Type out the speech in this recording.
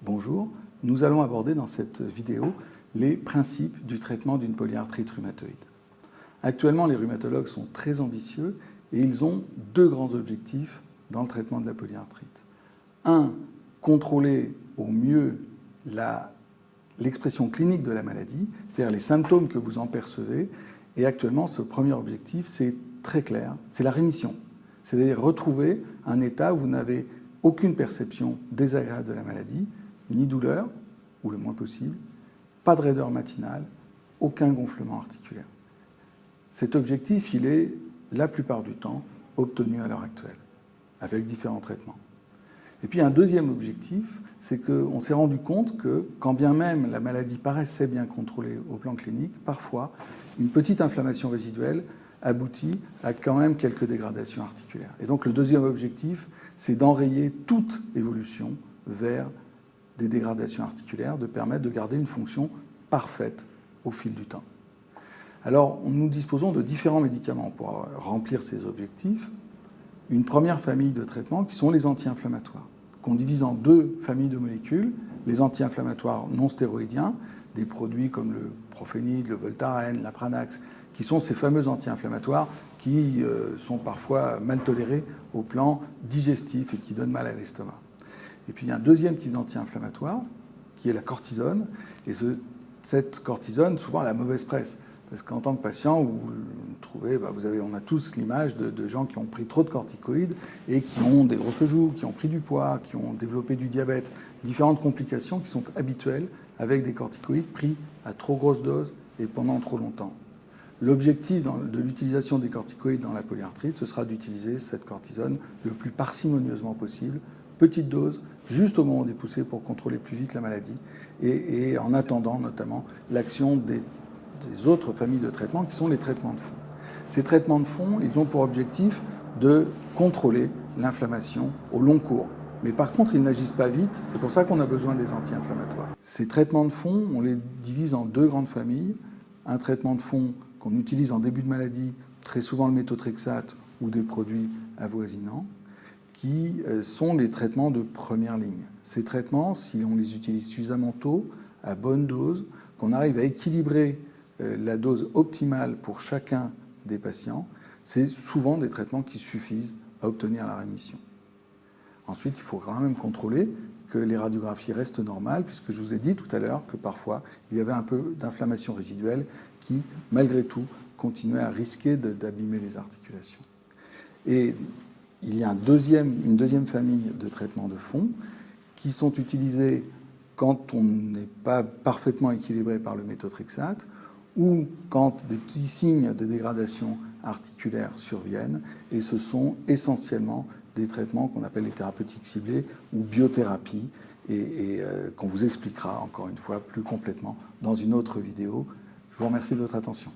Bonjour, nous allons aborder dans cette vidéo les principes du traitement d'une polyarthrite rhumatoïde. Actuellement, les rhumatologues sont très ambitieux et ils ont deux grands objectifs dans le traitement de la polyarthrite. Un, contrôler au mieux l'expression clinique de la maladie, c'est-à-dire les symptômes que vous en percevez. Et actuellement, ce premier objectif, c'est très clair, c'est la rémission. C'est-à-dire retrouver un état où vous n'avez aucune perception désagréable de la maladie, ni douleur, ou le moins possible, pas de raideur matinale, aucun gonflement articulaire. Cet objectif, il est la plupart du temps obtenu à l'heure actuelle, avec différents traitements. Et puis un deuxième objectif, c'est qu'on s'est rendu compte que, quand bien même la maladie paraissait bien contrôlée au plan clinique, parfois, une petite inflammation résiduelle aboutit à quand même quelques dégradations articulaires. Et donc le deuxième objectif, c'est d'enrayer toute évolution vers des dégradations articulaires, de permettre de garder une fonction parfaite au fil du temps. Alors, nous disposons de différents médicaments pour remplir ces objectifs. Une première famille de traitements qui sont les anti-inflammatoires, qu'on divise en deux familles de molécules, les anti-inflammatoires non stéroïdiens, des produits comme le Profénil, le Voltaren, l'Apranax, qui sont ces fameux anti-inflammatoires qui sont parfois mal tolérés au plan digestif et qui donnent mal à l'estomac. Et puis il y a un deuxième type d'anti-inflammatoire, qui est la cortisone. Et cette cortisone, souvent, elle a la mauvaise presse. Parce qu'en tant que patient, vous trouvez, on a tous l'image de gens qui ont pris trop de corticoïdes et qui ont des grosses joues, qui ont pris du poids, qui ont développé du diabète, différentes complications qui sont habituelles avec des corticoïdes pris à trop grosse dose et pendant trop longtemps. L'objectif de l'utilisation des corticoïdes dans la polyarthrite, ce sera d'utiliser cette cortisone le plus parcimonieusement possible, petite dose, juste au moment des poussées pour contrôler plus vite la maladie et en attendant notamment l'action des autres familles de traitements qui sont les traitements de fond. Ces traitements de fond, ils ont pour objectif de contrôler l'inflammation au long cours. Mais par contre, ils n'agissent pas vite, c'est pour ça qu'on a besoin des anti-inflammatoires. Ces traitements de fond, on les divise en deux grandes familles. Un traitement de fond qu'on utilise en début de maladie, très souvent le méthotrexate ou des produits avoisinants, qui sont les traitements de première ligne. Ces traitements, si on les utilise suffisamment tôt, à bonne dose, qu'on arrive à équilibrer la dose optimale pour chacun des patients, c'est souvent des traitements qui suffisent à obtenir la rémission. Ensuite, il faut quand même contrôler que les radiographies restent normales, puisque je vous ai dit tout à l'heure que parfois, il y avait un peu d'inflammation résiduelle qui, malgré tout, continuait à risquer d'abîmer les articulations. Et il y a une deuxième famille de traitements de fond qui sont utilisés quand on n'est pas parfaitement équilibré par le méthotrexate ou quand des petits signes de dégradation articulaire surviennent. Et ce sont essentiellement des traitements qu'on appelle les thérapeutiques ciblées ou biothérapie et qu'on vous expliquera encore une fois plus complètement dans une autre vidéo. Je vous remercie de votre attention.